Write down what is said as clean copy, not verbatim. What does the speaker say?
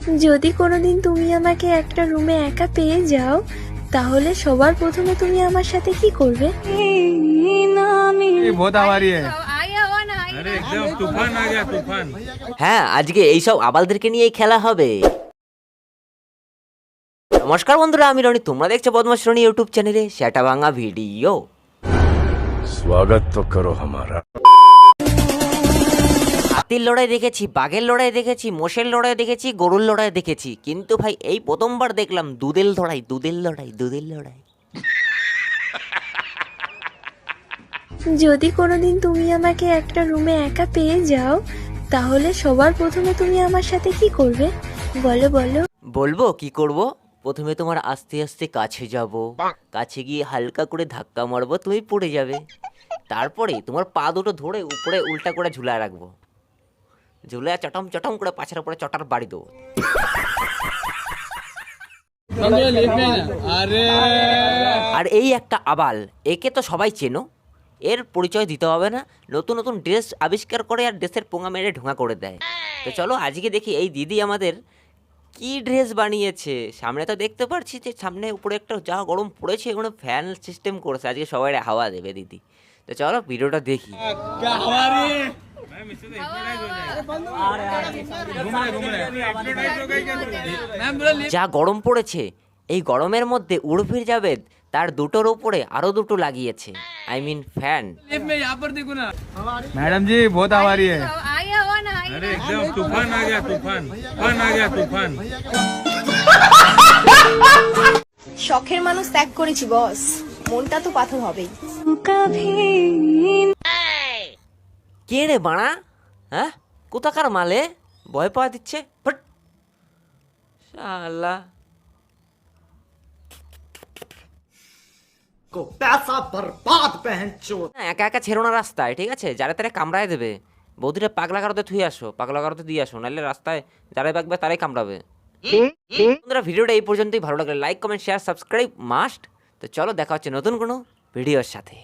যদি কোনোদিন তুমি আমাকে একটা রুমে একা পেয়ে যাও, তাহলে সবার প্রথমে তুমি আমার সাথে কি করবে? बहुत आवारी है। अरे एकदम तूफान आ गया तूफान। হ্যাঁ, আজকে এইসব আবালদেরকে নিয়েই খেলা হবে। নমস্কার বন্ধুরা, আমি রনি, তোমরা দেখছো বদমাশ রনি ইউটিউব চ্যানেলে সেটা ভাঙা ভিডিও। स्वागत तो करो हमारा। হাতির লড়াই দেখেছি, বাঘের লড়াই দেখেছি, মোষের লড়াই দেখেছি, গরুর লড়াই দেখেছি, কিন্তু ভাই এই প্রথমবার দেখলাম দুধের লড়াই। যদি কোনোদিন তুমি আমাকে একটা রুমে একা পেয়ে যাও, তাহলে সবার প্রথমে তুমি আমার সাথে কি করবে? বলো বলো। বলবো কি করব? প্রথমে তোমার আস্তে আস্তে কাছে যাব, কাছে গিয়ে হালকা করে ধাক্কা মারবো, তুমি পড়ে যাবে। তারপরে তোমার পা দুটো ধরে উপরে উল্টা করে ঝুলা রাখবো, ঝুলে চটম চটম করে পাছের উপরে চটার বাড়ি দেবো। আর এই একটা আবাল, একে তো সবাই চেনো, এর পরিচয় দিতে হবে না। নতুন নতুন ড্রেস আবিষ্কার করে আর ড্রেসের পোঙা মেরে ঢোঙা করে দেয়। তো চলো আজকে দেখি এই দিদি আমাদের কি ড্রেস বানিয়েছে। সামনে তো দেখতে পাচ্ছি যে সামনে উপরে একটা যা গরম পড়েছে, এগুলো ফ্যান সিস্টেম করেছে, আজকে সবাই হাওয়া দেবে দিদি। তো চলো ভিডিওটা দেখি। যা গরম পড়েছে, এই গরমের মধ্যে উর্ফির জাভেদ তার দুটোর উপরে আরো দুটো লাগিয়েছে, আই মিন ফ্যান। मैडम जी बहुत आवारी है। अरे एकदम तूफान आ गया तूफान। तूफान आ गया तूफान। শখের মানুষ ত্যাগ করেছি বস, মনটা তো পাথর হবেই। কে রে বাড়া? হ্যাঁ, কোথাকার মালে ভয় পাওয়া দিচ্ছে? ফট শালা। একা একা ছেড়ো না রাস্তায়, ঠিক আছে? যারা তারা কামড়ায় দেবে। বৌদিরা পাগলা গারোতে থুয়ে আসো, পাগলা গারোতে দিয়ে আসো, নাহলে রাস্তায় যারাই পাকবে তারাই কামড়াবে। বন্ধুরা, ভিডিওটা এই পর্যন্তই। ভালো লাগলে like, comment, share, subscribe must. তো চলো দেখা হচ্ছে নতুন কোনো ভিডিওর সাথে।